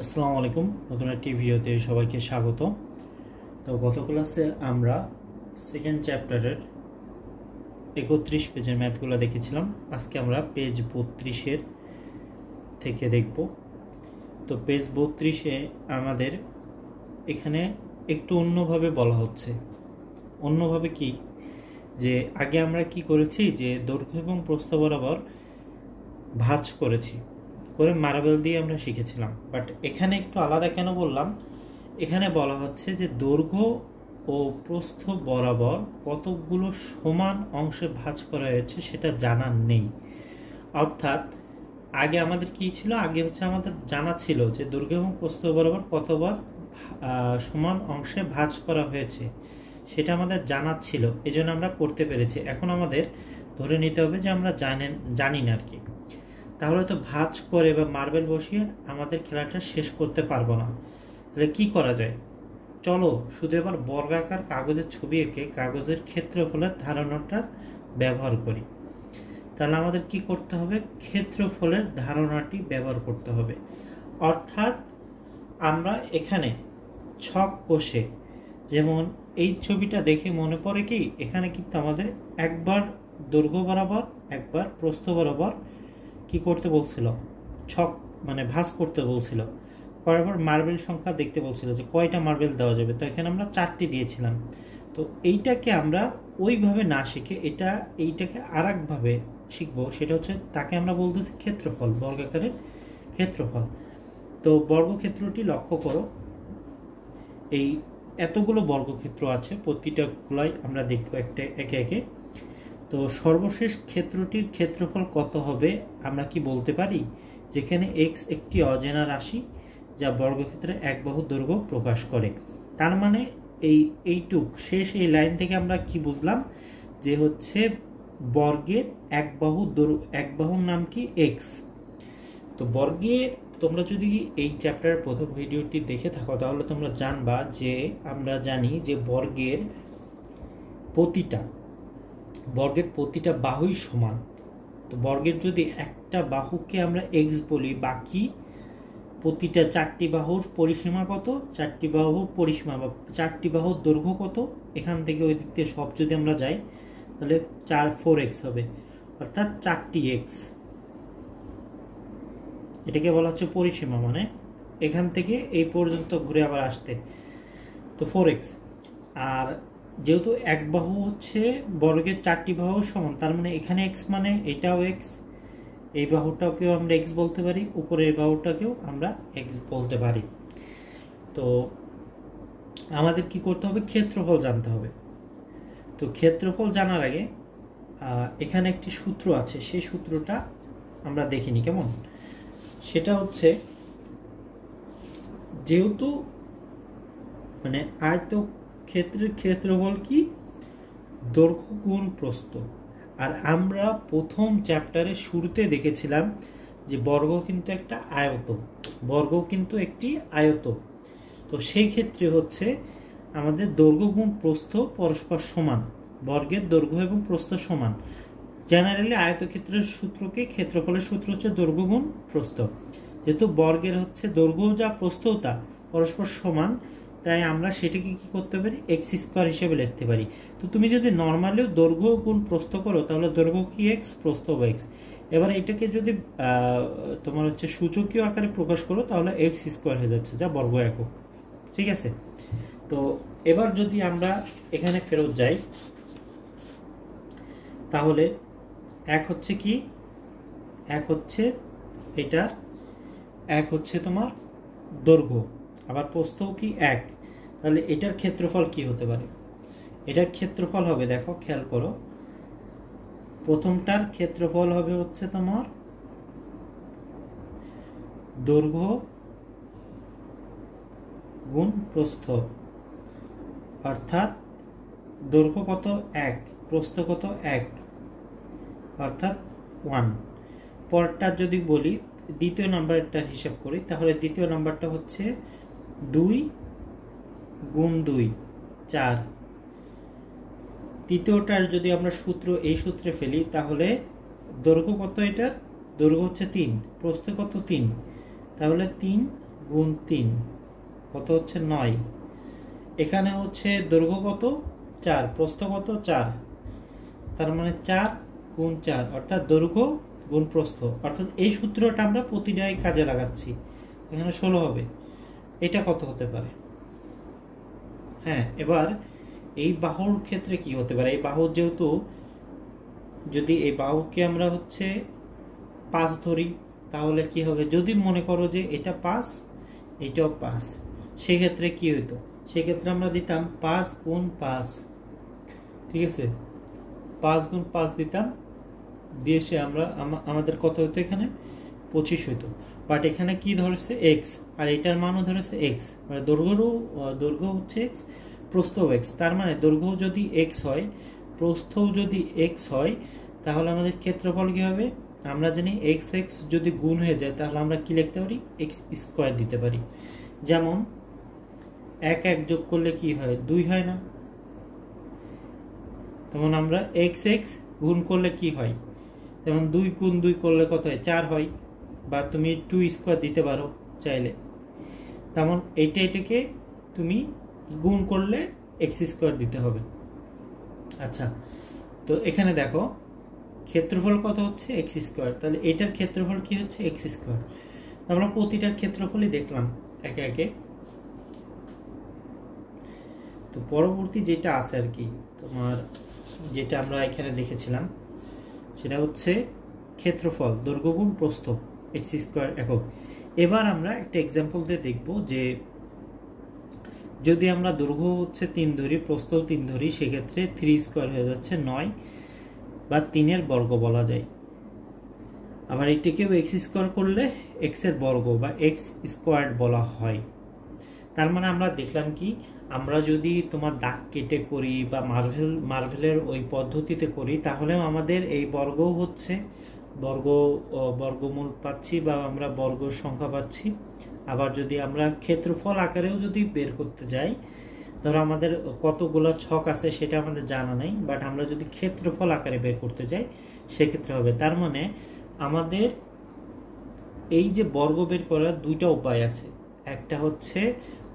আসসালামু আলাইকুম। নতুন একটি ভিডিওতে সবাইকে স্বাগত। তো গত ক্লাসে আমরা সেকেন্ড চ্যাপ্টারের 31 পেজের ম্যাথগুলো দেখেছিলাম। আজকে আমরা পেজ 32-এর থেকে দেখব। তো পেজ 32-এ আমাদের এখানে একটু অন্যভাবে বলা হচ্ছে। অন্যভাবে কি, যে আগে আমরা কি করেছি, যে দৈর্ঘ্য এবং প্রস্থ বরাবর ভাঁজ করেছি, করে মার্বেল দিয়ে আমরা শিখেছিলাম। বাট এখানে একটু আলাদা কেন বললাম, এখানে বলা হচ্ছে যে দৈর্ঘ্য ও প্রস্থ বরাবর কতগুলো সমান অংশে ভাঁজ করা হয়েছে সেটা জানা নেই। অর্থাৎ আগে আমাদের কি ছিল, আগে হচ্ছে আমাদের জানা ছিল যে দৈর্ঘ্য এবং প্রস্থ বরাবর কতবার সমান অংশে ভাঁজ করা হয়েছে, সেটা আমাদের জানা ছিল, এই জন্য আমরা করতে পেরেছি। এখন আমাদের ধরে নিতে হবে যে আমরা জানি না আর কি। তাহলে তো ভাঁজ করে বা মার্বেল বসিয়ে আমাদের খেলাটা শেষ করতে পারবো না। তাহলে কি করা যায়, চলো শুধু এবার বর্গাকার কাগজের ছবি এঁকে কাগজের ক্ষেত্রফলের ধারণাটা ব্যবহার করি। তাহলে আমাদের কি করতে হবে, ক্ষেত্রফলের ধারণাটি ব্যবহার করতে হবে। অর্থাৎ আমরা এখানে ছক কষে, যেমন এই ছবিটা দেখে মনে পড়ে কি, এখানে কিন্তু আমাদের একবার দৈর্ঘ্য বরাবর একবার প্রস্থ বরাবর কি করতে বলছিল, ছক মানে ভাঁজ করতে বলছিল, করার পর মার্বেল সংখ্যা দেখতে বলছিল যে কয়টা মার্বেল দেওয়া যাবে। তো এখানে আমরা 4টি দিয়েছিলাম। তো এইটাকে আমরা ওইভাবে না শিখে এইটাকে আর একভাবে শিখবো, সেটা হচ্ছে তাকে আমরা বলতেছি ক্ষেত্রফল, বর্গাকারের ক্ষেত্রফল। তো বর্গক্ষেত্রটি লক্ষ্য করো, এই এতগুলো বর্গক্ষেত্র আছে, প্রতিটাগুলাই আমরা দেখবো একটা একে একে। তো সর্বশেষ ক্ষেত্রটির ক্ষেত্রফল কত হবে আমরা কি বলতে পারি, যেখানে x একটি অজানা রাশি যা বর্গক্ষেত্রের এক বাহু দৈর্ঘ্য প্রকাশ করে। তার মানে এইটুক শেষ এই লাইন থেকে আমরা কি বুঝলাম, যে হচ্ছে বর্গের এক বাহুর নাম কি x। তো বর্গের, তোমরা যদি এই চ্যাপ্টারের প্রথম ভিডিওটি দেখে থাকো তাহলে তোমরা জানবা যে আমরা জানি যে বর্গের প্রতিটা বাহুই সমান। তো বর্গের যদি একটা বাহুকে আমরা এক্স বলি, বাকি প্রতিটা 4টি বাহুর পরিসীমা কত, 4টি বাহুর পরিসীমা বা 4টি বাহুর দৈর্ঘ্য কত, এখান থেকে ওই দিক থেকে সব যদি আমরা যাই তাহলে 4x হবে, অর্থাৎ 4টি এক্স। এটাকে বলা হচ্ছে পরিসীমা, মানে এখান থেকে এই পর্যন্ত ঘুরে আবার আসতে, তো 4x। আর যেহেতু এক বাহু হচ্ছে বর্গের 4টি বাহু সমান, তার মানে এখানে x মানে এটাও x, এই বাহুটাকেও আমরা x বলতে পারি, উপরের বাহুটাকেও আমরা x বলতে পারি। তো আমাদের কি করতে হবে, ক্ষেত্রফল জানতে হবে। তো ক্ষেত্রফল জানার আগে এখানে একটি সূত্র আছে, সেই সূত্রটা আমরা দেখিনি কেমন। সেটা হচ্ছে, যেহেতু মানে আয়তক্ষেত্রের ক্ষেত্রফল কি, দৈর্ঘ্য গুণ প্রস্থ। আর আমরা প্রথম চ্যাপ্টারের শুরুতে দেখেছিলাম যে বর্গ কিন্তু একটা আয়ত, বর্গ কিন্তু একটি আয়ত। তো সেই ক্ষেত্রে হচ্ছে আমাদের দৈর্ঘ্য গুণ প্রস্থ পরস্পর সমান, বর্গের দৈর্ঘ্য এবং প্রস্থ সমান। জেনারেলি আয়তক্ষেত্রের সূত্রকে, ক্ষেত্রফলের সূত্র হচ্ছে দৈর্ঘ্য গুণ প্রস্থ। যেহেতু বর্গের হচ্ছে দৈর্ঘ্য যা প্রস্থ তা পরস্পর সমান, তাই আমরা সেটাকে কি করতে পারি, এক্স স্কোয়ার হিসেবে লিখতে পারি। তো তুমি যদি নর্মালিও দৈর্ঘ্য গুণ প্রস্থ করো তাহলে দৈর্ঘ্য কি এক্স, প্রস্থ বা এক্স। এবার এটাকে যদি তোমার হচ্ছে সূচকীয় আকারে প্রকাশ করো তাহলে এক্স স্কোয়ার হয়ে যাচ্ছে, যা বর্গ একক। ঠিক আছে। তো এবার যদি আমরা এখানে ফেরত যাই তাহলে এক হচ্ছে কি, এক হচ্ছে এটা, এক হচ্ছে তোমার দৈর্ঘ্য, আবার প্রস্থও কি এক। তাহলে এটার ক্ষেত্রফল কি হতে পারে, এটার ক্ষেত্রফল হবে, দেখো খেয়াল করো, প্রথমটার ক্ষেত্রফল হবে হচ্ছে তোমার দৈর্ঘ্য গুণ প্রস্থ, অর্থাৎ দৈর্ঘ্য কত 1, প্রস্থ কত 1, অর্থাৎ 1। পরটা যদি বলি, দ্বিতীয় নাম্বারটা হিসাব করি, তাহলে দ্বিতীয় নাম্বারটা হচ্ছে 2 গুণ 2 4। তৃতীয়টার যদি আমরা এই সূত্রে ফেলি তাহলে দৈর্ঘ্য কত, এটার দৈর্ঘ্য হচ্ছে 3, প্রস্থ কত 3, তাহলে 3 গুণ 3 কত হচ্ছে 9। এখানে হচ্ছে দৈর্ঘ্য কত 4, প্রস্থ কত 4, তার মানে 4 গুণ 4 অর্থাৎ দৈর্ঘ্য গুণ প্রস্থ, অর্থাৎ এই সূত্রটা আমরা প্রতিটাই কাজে লাগাচ্ছি। এখানে 16 হবে। এটা কত হতে পারে? হ্যাঁ, এবার এই বাহুর ক্ষেত্রে কি হতে পারে? এই বাহু যেহেতু, যদি এই বাহুকে আমরা হচ্ছে 5 ধরি, তাহলে কি হবে? যদি মনে করো যে এটা 5, এটাও 5, সেক্ষেত্রে কি হইতো? সেক্ষেত্রে আমরা দিতাম 5 গুণ 5, ঠিক আছে, 5 গুণ 5 দিতাম, দিয়ে সে আমরা আমাদের কত হতো? এখানে 25 হইতো। বাট এখানে কি ধরেছে? এক্স, আর এটার মানও ধরেছে এক্স, মানে দৈর্ঘ্য হচ্ছে এক্স, প্রস্থও এক্স। তার মানে দৈর্ঘ্য যদি এক্স হয়, প্রস্থও যদি এক্স হয়, তাহলে আমাদের ক্ষেত্রফল কি হবে? আমরা জানি এক্স এক্স যদি গুণ হয়ে যায়, তাহলে আমরা কি লিখতে পারি? এক্স স্কোয়ার দিতে পারি। যেমন 1 1 যোগ করলে কি হয়? 2 হয় না? তেমন আমরা এক্স এক্স গুণ করলে কি হয়? যেমন 2 গুণ 2 করলে কত হয়? 4 হয়। বা তুমি 2 স্কোয়ার দিতে পারো চাইলে। তেমন এটাকে তুমি গুণ করলে এক্স স্কোয়ার দিতে হবে। আচ্ছা, তো এখানে দেখো ক্ষেত্রফল কত হচ্ছে? X square. তাহলে এটার ক্ষেত্রফল কি হচ্ছে? X square. আমরা প্রতিটার ক্ষেত্রফলই দেখলাম একে একে। তো পরবর্তী যেটা আছে আর কি, তোমার যেটা আমরা এখানে দেখেছিলাম, সেটা হচ্ছে ক্ষেত্রফল দৈর্ঘ্য গুণ প্রস্থ এক্স স্কোয়ার একক। এবার আমরা একটা এক্সাম্পল দিয়ে দেখব যে যদি আমরা দৈর্ঘ্য হচ্ছে 3 ধরি, প্রস্থও 3 ধরি, সেক্ষেত্রে 3 স্কোয়ার হয়ে যাচ্ছে 9, বা 3 বর্গ বলা যায়। আবার এটিকেও এক্স স্কোয়ার করলে এক্স এর বর্গ বা এক্স স্কোয়ার বলা হয়। তার মানে আমরা দেখলাম কি, আমরা যদি তোমার দাগ কেটে করি বা মার্ভেলের ওই পদ্ধতিতে করি, তাহলেও আমাদের এই বর্গ হচ্ছে বর্গমূল পাচ্ছি, বা আমরা বর্গ সংখ্যা পাচ্ছি। আবার যদি আমরা ক্ষেত্রফল আকারেও যদি বের করতে যাই, ধরো আমাদের কতগুলো ছক আছে সেটা আমাদের জানা নেই, বাট আমরা যদি ক্ষেত্রফল আকারে বের করতে যাই সেক্ষেত্রে হবে। তার মানে আমাদের এই যে বর্গ বের করার দুইটা উপায় আছে। একটা হচ্ছে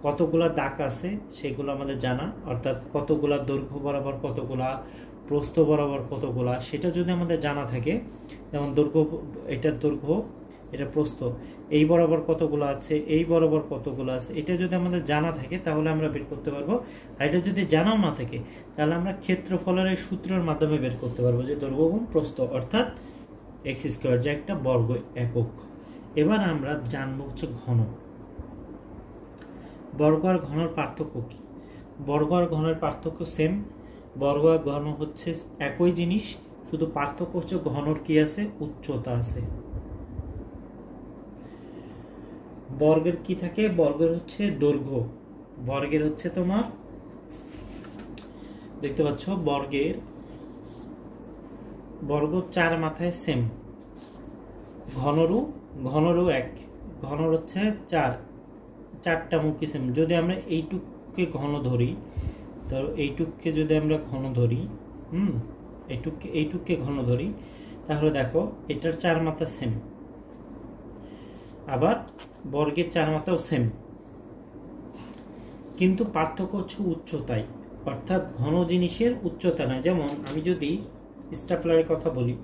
কতগুলা দাগ আছে সেগুলো আমাদের জানা, অর্থাৎ কতগুলা দৈর্ঘ্য বরাবর কতগুলা, প্রস্থ বরাবর কতগুলা, সেটা যদি আমাদের জানা থাকে, যেমন দৈর্ঘ্য, এটার দৈর্ঘ্য, এটা প্রস্থ, এই বরাবর কতগুলো আছে, এই বরাবর কতগুলো আছে, এটা যদি আমাদের জানা থাকে তাহলে আমরা বের করতে পারবো। আর এটা যদি জানাও না থাকে, তাহলে আমরা ক্ষেত্রফলের এই সূত্রের মাধ্যমে বের করতে পারবো, যে দৈর্ঘ্য গুণ প্রস্থ অর্থাৎ এক্স স্কোয়ার, যে একটা বর্গ একক। এবার আমরা জানবো হচ্ছে ঘন। বর্গ আর ঘনের পার্থক্য কি? বর্গ আর ঘনের পার্থক্য সেম। বর্গ আর ঘন হচ্ছে একই জিনিস, শুধু পার্থক্য হচ্ছে ঘনর কি আছে? উচ্চতা আছে। বর্গের কি থাকে? বর্গের হচ্ছে দৈর্ঘ্য, বর্গের হচ্ছে তোমার, দেখতে পাচ্ছ বর্গ 4 মাথায় সেম। ঘনরও এক, ঘনর হচ্ছে 4টা মুখী সেম। যদি আমরা এইটুককে ঘন ধরি, তো এইটুককে যদি আমরা ঘন ধরি, এইটুককে ঘন ধরি, তাহলে দেখো এটার 4 মাথা সেম, আবার বর্গের 4 মাথাও সেম, কিন্তু পার্থক্য হচ্ছে উচ্চতায়, অর্থাৎ ঘন জিনিসের উচ্চতা নয়। যেমন আমি যদি স্টাপলারের কথা বলি,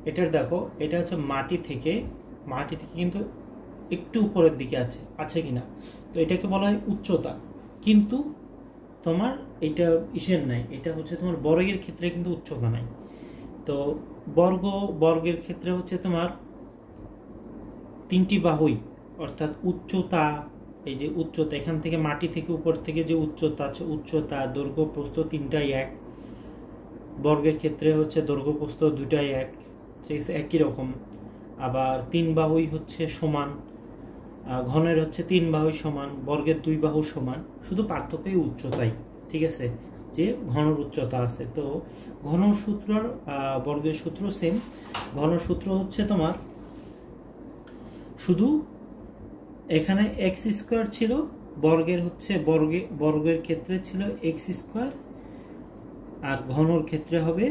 এটার দেখো এটা হচ্ছে মাটি থেকে কিন্তু একটু উপরের দিকে আছে কিনা, তো এটাকে বলা হয় উচ্চতা। কিন্তু তোমার এটা ইসের নাই, এটা হচ্ছে তোমার বর্গের ক্ষেত্রে কিন্তু উচ্চতা নাই। তো বর্গের ক্ষেত্রে হচ্ছে তোমার 3টি বাহুই, অর্থাৎ উচ্চতা, এই যে উচ্চতা, এখান থেকে মাটি থেকে উপর থেকে যে উচ্চতা আছে, উচ্চতা, দৈর্ঘ্য, প্রস্থ 3টাই এক। বর্গের ক্ষেত্রে হচ্ছে দৈর্ঘ্য প্রস্থ 2টাই এক, ঠিক আছে, একই রকম। আবার 3 বাহুই হচ্ছে সমান, ঘনের হচ্ছে 3 বাহুই সমান, বর্গের 2 বাহু সমান, শুধু পার্থক্যই উচ্চতাই, ঠিক আছে, যে ঘনর উচ্চতা আছে। তো ঘন সূত্র আর বর্গের সূত্র সেম। ঘন সূত্র হচ্ছে তোমার শুধু এখানে এক্স স্কোয়ার ছিল, বর্গের হচ্ছে বর্গের ক্ষেত্রে ছিল এক্স স্কোয়ার, আর ঘনর ক্ষেত্রে হবে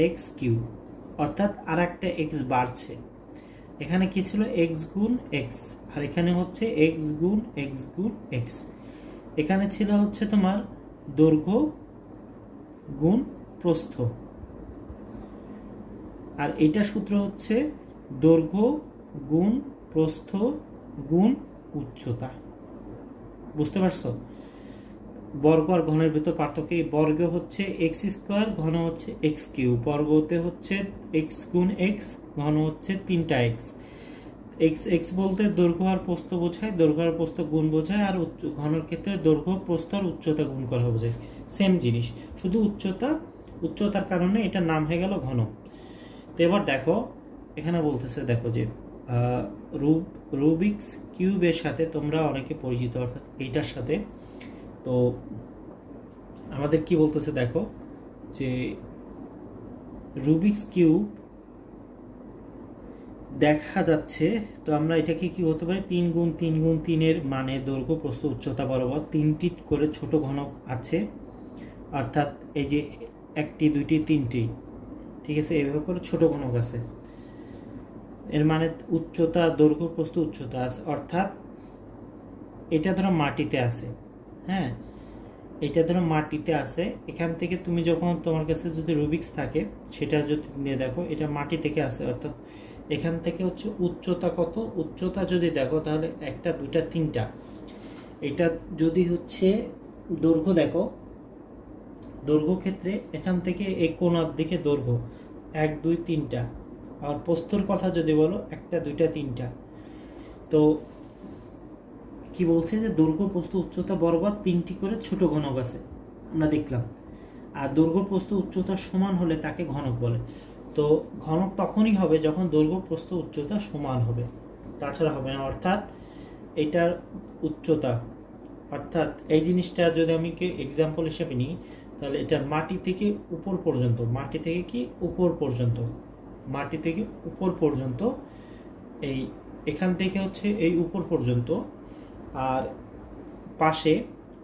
এক্স কিউব, অর্থাৎ আর একটা এক্স বাড়ছে। এখানে কি ছিল এক্স গুণ এক্স, আর এখানে হচ্ছে এক্স গুণ এক্স গুণ এক্স। এখানে ছিল হচ্ছে তোমার দৈর্ঘ্য গুণ প্রস্থ, আর এইটা সূত্র হচ্ছে দৈর্ঘ্য গুণ প্রস্থ গুণ উচ্চতা। বুঝতে পারছো? বর্গ আর ঘনের ভিতর পার্থক্য, বর্গ হচ্ছে এক্স স্কোয়ার, ঘন হচ্ছে এক্স কিউব। বর্গতে হচ্ছে এক্স গুণ এক্স, ঘন হচ্ছে 3টা এক্স। এক্স এক্স বলতে দৈর্ঘ্য আর প্রস্থ বোঝায়, দৈর্ঘ্য আর প্রস্থ গুণ বোঝায়, আর ঘনের ক্ষেত্রে দৈর্ঘ্য প্রস্থ আর উচ্চতা গুণ করা বোঝায়। সেম জিনিস, শুধু উচ্চতার কারণে এটার নাম হয়ে গেল ঘন। তো এবার দেখো এখানে বলতেছে, দেখো যে রুবিক্স কিউবের সাথে তোমরা অনেকে পরিচিত, অর্থাৎ এইটার সাথে। তো আমাদের কি বলতেছে দেখো যে রুবিক্স কিউব দেখা যাচ্ছে, তো আমরা এটাকে কি হতে পারে 3 গুণ 3 গুণ 3-এর মানে দৈর্ঘ্য প্রস্থ উচ্চতা বরাবর 3টি করে ছোট ঘনক আছে, অর্থাৎ এই যে 1টি 2টি 3টি, ঠিক আছে, এইভাবে করে ছোট ঘনক আছে। এর মানে উচ্চতা দৈর্ঘ্য প্রস্থ উচ্চতা আছে, অর্থাৎ এটা ধরো মাটিতে আছে, হ্যাঁ এটা ধরো মাটিতে আছে। এখান থেকে তুমি যখন তোমার কাছে যদি রুবিক্স থাকে সেটা যদি নিয়ে দেখো, এটা মাটি থেকে আসে, অর্থাৎ এখান থেকে হচ্ছে উচ্চতা কত, উচ্চতা যদি দেখো তাহলে 1টা 2টা 3টা। এটা যদি হচ্ছে দৈর্ঘ্য দেখো, দৈর্ঘ্য ক্ষেত্রে এখান থেকে এই কোণার দিকে দৈর্ঘ্য 1 2 3টা, আর প্রস্থর কথা যদি বলো 1টা 2টা 3টা। তো কি বলছে যে দৈর্ঘ্য প্রস্থ উচ্চতা বরাবর 3টি করে ছোট ঘনক আছে, আমরা দেখলাম। আর দৈর্ঘ্য প্রস্থ উচ্চতা সমান হলে তাকে ঘনক বলে। তো ঘনক তখনই হবে যখন দৈর্ঘ্য প্রস্থ উচ্চতা সমান হবে, তাছাড়া হবে না। অর্থাৎ এটার উচ্চতা, অর্থাৎ এই জিনিসটা যদি আমি এক্সাম্পল হিসেবে নিই, তাহলে এটা মাটি থেকে উপর পর্যন্ত, মাটি থেকে কি উপর পর্যন্ত, মাটি থেকে উপর পর্যন্ত, এই এখান থেকে হচ্ছে এই উপর পর্যন্ত, আর পাশে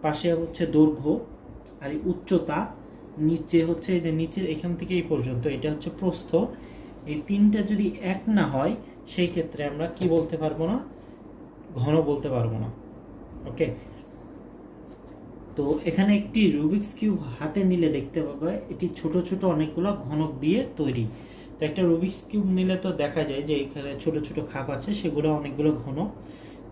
পাশে হচ্ছে দৈর্ঘ্য, আর এই উচ্চতা নিচে হচ্ছে এই যে নিচের এখান থেকে এই পর্যন্ত, এটা হচ্ছে প্রস্থ। এই 3টা যদি এক না হয় সেই ক্ষেত্রে আমরা কি বলতে পারবো না, ঘন বলতে পারবো না। ওকে, তো এখানে একটি রুবিক্স কিউব হাতে নিলে দেখতে পাবে এটি ছোট ছোট অনেকগুলো ঘনক দিয়ে তৈরি। তো একটা রুবিক্স কিউব নিলে তো দেখা যায় যে এখানে ছোট ছোট খাপ আছে, সেগুলো অনেকগুলো ঘনক।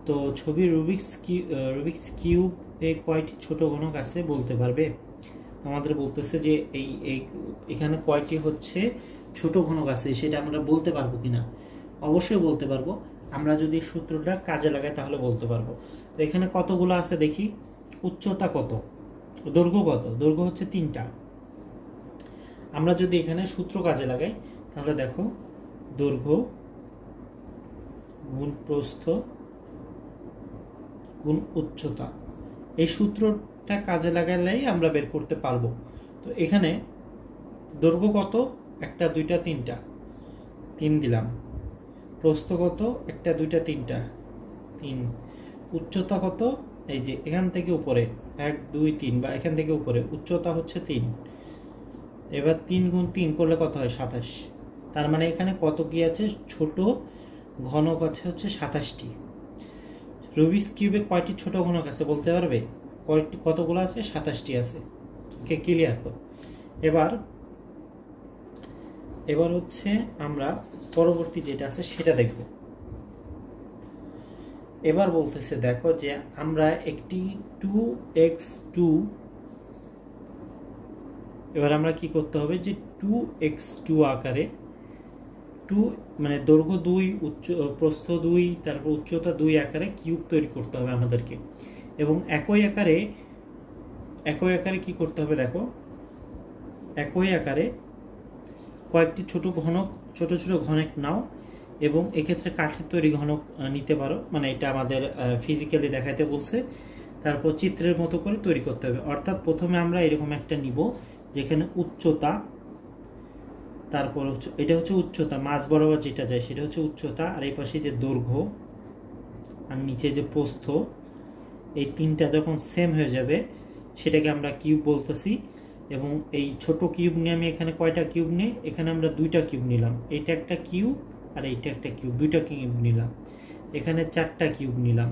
তো ছবির রুবিক্স কিউবে কয়টি ছোট ঘনক আছে বলতে পারবে? আমাদের বলতেছে যে এখানে কয়টি হচ্ছে ছোট ঘনক আছে সেটা আমরা বলতে পারবো কিনা। অবশ্যই বলতে পারবো, আমরা যদি সূত্রটা কাজে লাগাই তাহলে বলতে পারবো। তো এখানে কতগুলো আছে দেখি। উচ্চতা কত, দৈর্ঘ্য কত, দৈর্ঘ্য হচ্ছে 3টা। আমরা যদি এখানে সূত্র কাজে লাগাই তাহলে দেখো দৈর্ঘ্য গুণ প্রস্থ গুণ উচ্চতা, এই সূত্রটা কাজে লাগালেই আমরা বের করতে পারবো। তো এখানে দৈর্ঘ্য কত, 1টা 2টা 3টা, 3 দিলাম। প্রস্থ কত, 1টা 2টা 3টা, 3। উচ্চতা কত, এই যে এখান থেকে উপরে 1 2 3, বা এখান থেকে উপরে উচ্চতা হচ্ছে 3। এবার 3 গুণ 3 করলে কত হয়, 27। তার মানে এখানে কত কি আছে, ছোট ঘনক আছে হচ্ছে 27টি। রুবিক্স কিউবে কয়টি ছোট ঘনক আছে বলতে পারবে? কতগুলো আছে, 27টি আছে। ওকে, ক্লিয়ার? তো এবার হচ্ছে আমরা পরবর্তী যেটা আছে সেটা দেখব। এবার বলতেছে দেখো যে আমরা একটি 2x2, এবার আমরা কি করতে হবে যে 2x2 আকারে, 2 মানে দৈর্ঘ্য 2 প্রস্থ 2 তারপর উচ্চতা 2 আকারে কিউব তৈরি করতে হবে আমাদেরকে। এবং একই আকারে কি করতে হবে দেখো, একই আকারে কয়েকটি ছোট ছোট ঘনক নাও, এবং এক্ষেত্রে কাঠের তৈরি ঘনক নিতে পারো, মানে এটা আমাদের ফিজিক্যালি দেখাইতে বলছে। তারপর চিত্রের মতো করে তৈরি করতে হবে। অর্থাৎ প্রথমে আমরা এরকম একটা নিব যেখানে উচ্চতা, তারপর এটা হচ্ছে উচ্চতা, মাঝ বরাবর যেটা যায় সেটা হচ্ছে উচ্চতা, আর এই পাশে যে দৈর্ঘ্য আর নিচে যে প্রস্থ, এই 3টা যখন সেম হয়ে যাবে সেটাকে আমরা কিউব বলতেছি। এবং এই ছোট কিউব নিয়ে আমি এখানে কয়টা কিউব নিই, এখানে আমরা 2টা কিউব নিলাম। এটা একটা কিউব আর এইটা একটা কিউব, দুইটা কিউব নিলাম। এখানে 4টা কিউব নিলাম,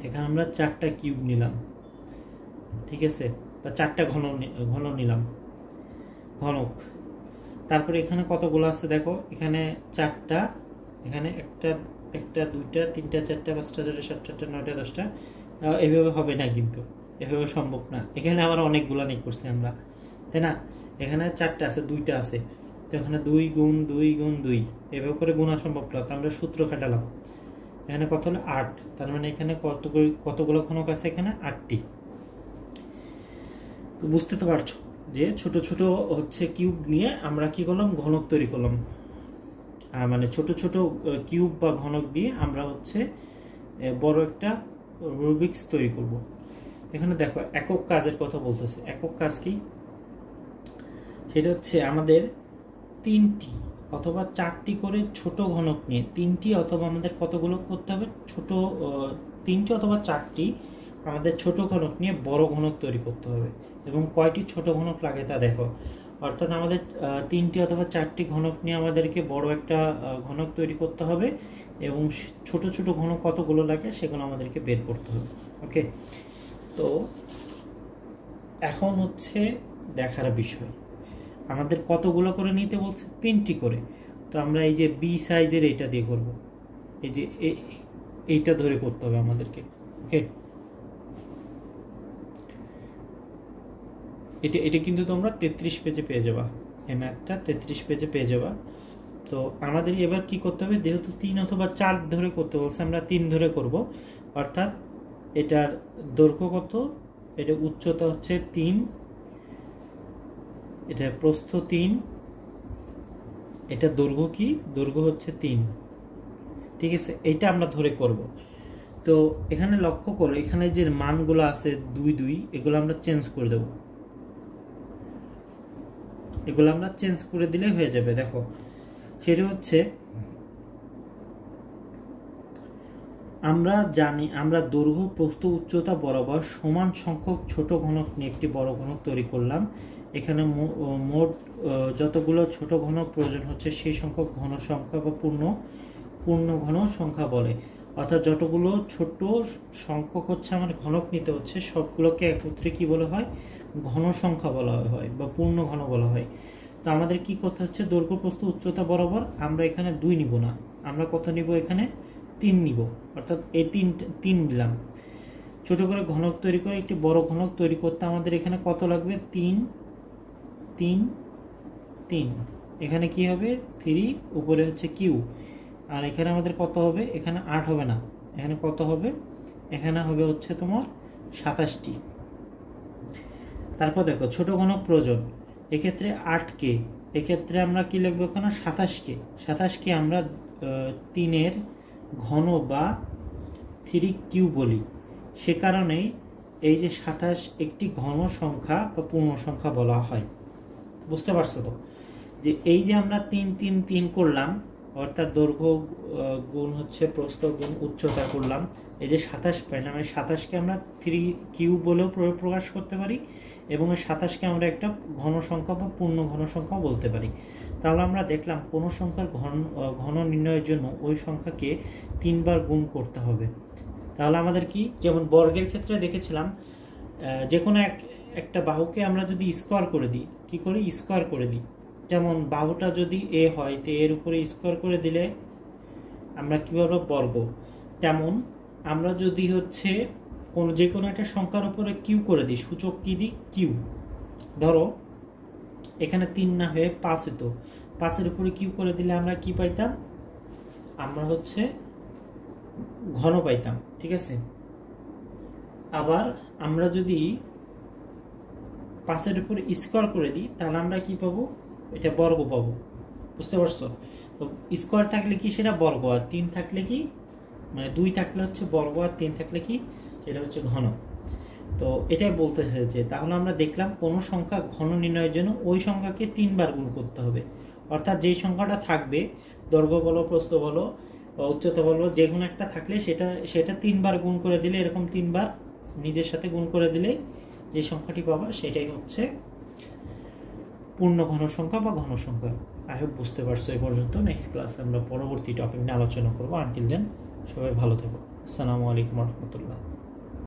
এখানে আমরা 4টা কিউব নিলাম, ঠিক আছে, বা 4টা ঘন নিলাম, ঘনক। তারপরে এখানে কতগুলো আছে দেখো, এখানে 4টা, এখানে একটা, 2টা 3টা 4টা 5টা 6টা 7টা 8টা 9টা 10টা। এইভাবে হবে না, কিন্তু এভাবে সম্ভব না। এখানে আবার অনেকগুলো নিয়ে করছি আমরা, তাই না? এখানে 4টা আছে, 2টা আছে, তো এখানে 2 গুণ 2 গুণ 2 এভাবে করে গুণা সম্ভব না, তো আমরা সূত্র খাটালাম। এখানে কত হলো 8, তার মানে এখানে কতগুলো ঘনক আছে, এখানে 8টি। তো বুঝতে তো পারছো যে ছোট ছোট হচ্ছে কিউব নিয়ে আমরা কি করলাম, ঘনক তৈরি করলাম। মানে ছোট ছোট কিউব বা ঘনক দিয়ে আমরা হচ্ছে বড় একটা রুবিক্স তৈরি করব। এখানে দেখো একক কাজের কথা বলতেছে। একক কাজ কি? সেটা হচ্ছে আমাদের 3টি অথবা 4টি করে ছোট ঘনক নিয়ে, 3টি অথবা আমাদের কতগুলো করতে হবে, ছোট 3টি অথবা 4টি আমাদের ছোট ঘনক নিয়ে বড় ঘনক তৈরি করতে হবে। এবং কয়টি ছোট ঘনক লাগে তা দেখো, অর্থাৎ আমাদের 3টি অথবা 4টি ঘনক নিয়ে আমাদেরকে বড় একটা ঘনক তৈরি করতে হবে, এবং ছোট ছোট ঘনক কতগুলো লাগে সেগুলো আমাদেরকে বের করতে হবে। ওকে, তো এখন হচ্ছে দেখার বিষয়, আমাদের কতগুলো করে নিতে বলছে, 3টি করে। তো আমরা এই যে বি সাইজের এইটা দিয়ে করব, এই যে এইটা ধরে করতে হবে আমাদেরকে। ওকে, এটা কিন্তু তোমরা 33 পেজে পেয়ে যাবা, এই ম্যাথটা 33 পেজে পেয়ে যাবা। তো আমাদের এবার কি করতে হবে, যেহেতু 3 অথবা 4 ধরে করতে বলছে, আমরা 3 ধরে করব। অর্থাৎ এটার দৈর্ঘ্য কত, এটা উচ্চতা হচ্ছে 3, এটা প্রস্থ 3, এটা দৈর্ঘ্য কি, দৈর্ঘ্য হচ্ছে 3, ঠিক আছে, এইটা আমরা ধরে করব। তো এখানে লক্ষ্য করো, এখানে যে মানগুলো আছে 2 2, এগুলো আমরা চেঞ্জ করে দেব, এগুলো আমরা চেঞ্জ করে দিলে হয়ে যাবে। দেখো সেটা হচ্ছে, আমরা জানি আমরা দৈর্ঘ্য প্রস্থ উচ্চতা বরাবর সমান সংখ্যক ছোট ঘনক নিয়ে একটি বড় ঘনক তৈরি করলাম। এখানে মোট যতগুলো ছোট ঘনক প্রয়োজন হচ্ছে সেই সংখ্যক ঘন সংখ্যা বা পূর্ণ ঘন সংখ্যা বলে। অর্থাৎ যতগুলো ছোট সংখ্যক হচ্ছে আমার ঘনক নিতে হচ্ছে, সবগুলোকে একত্রে কি বলা হয়, ঘন সংখ্যা বলা হয় বা পূর্ণ ঘন বলা হয়। তো আমাদের কি করতে হচ্ছে, দৈর্ঘ্য প্রস্থ উচ্চতা বরাবর আমরা এখানে 2 নিব না, আমরা কত নিব, এখানে 3 নিব। অর্থাৎ এই 3 নিলাম। ছোট করে ঘনক তৈরি করে একটি বড় ঘনক তৈরি করতে আমাদের এখানে কত লাগবে, 3 3 3, এখানে কি হবে 3, উপরে হচ্ছে কিউ, আর এখানে আমাদের কত হবে, এখানে 8 হবে না, এখানে কত হবে, এখানে হবে হচ্ছে তোমার 27টি। তারপর দেখো ছোট ঘনক প্রয়োজন, এক্ষেত্রে 8কে, এক্ষেত্রে আমরা কি লিখবো, এখানে 27কে আমরা 3-এর ঘন বা 3 কিউ বলি। সে কারণেই এই যে 27 একটি ঘন সংখ্যা বা পূর্ণ সংখ্যা বলা হয়। বুঝতে পারছো তো, যে এই যে আমরা 3 3 3 করলাম, অর্থাৎ দৈর্ঘ্য গুণ হচ্ছে প্রস্থ গুণ উচ্চতা করলাম, এই যে 27 পাইলাম, এই 27কে আমরা 3 কিউ বলেও প্রকাশ করতে পারি, এবং এই 27কে আমরা একটা ঘন সংখ্যা বা পূর্ণ ঘন সংখ্যা বলতে পারি। তাহলে আমরা দেখলাম কোন সংখ্যার ঘন নির্ণয়ের জন্য ওই সংখ্যাকে 3 বার গুণ করতে হবে। তাহলে আমাদের কি, যেমন বর্গের ক্ষেত্রে দেখেছিলাম, যে কোনো একটা বাহুকে আমরা যদি স্কোয়ার করে দিই, কি করি, স্কোয়ার করে দিই। যেমন বাহুটা যদি এ হয়, তো এর উপরে স্কোয়ার করে দিলে আমরা কি বলবো, বর্গ। তেমন আমরা যদি হচ্ছে যে কোনো একটা সংখ্যার উপরে কিউ করে দিই, সূচক কি দিই, কিউ। ধরো এখানে 3 না হয়ে 5 হতো, 5-এর উপরে কিউ করে দিলে আমরা কি পাইতাম, আমরা হচ্ছে ঘন পাইতাম, ঠিক আছে। আবার আমরা যদি 5-এর উপরে স্কোয়ার করে দিই, তাহলে আমরা কি পাবো, এটা বর্গ পাবো। বুঝতে পারছো তো, স্কোয়ার থাকলে কি সেটা বর্গ, আর 3 থাকলে কি, মানে 2 থাকলে হচ্ছে বর্গ, আর 3 থাকলে কি, সেটা হচ্ছে ঘন। তো এটাই বলতেছে যে, তাহলে আমরা দেখলাম কোন সংখ্যা ঘন নির্ণয়ের জন্য ওই সংখ্যাকে 3 বার গুণ করতে হবে। অর্থাৎ যেই সংখ্যাটা থাকবে, দৈর্ঘ্য বলো প্রস্থ বলো বা উচ্চতা বলো, যে কোনো একটা থাকলে সেটা 3 বার গুণ করে দিলে, এরকম 3 বার নিজের সাথে গুণ করে দিলে যে সংখ্যাটি পাবা সেটাই হচ্ছে পূর্ণ ঘন সংখ্যা বা ঘন সংখ্যা। আই হোপ বুঝতে পারছো এই পর্যন্ত। নেক্সট ক্লাসে আমরা পরবর্তী টপিক নিয়ে আলোচনা করবো। আনটিল দেন সবাই ভালো থাকো। আসসালামু আলাইকুম রহমতুল্লাহ।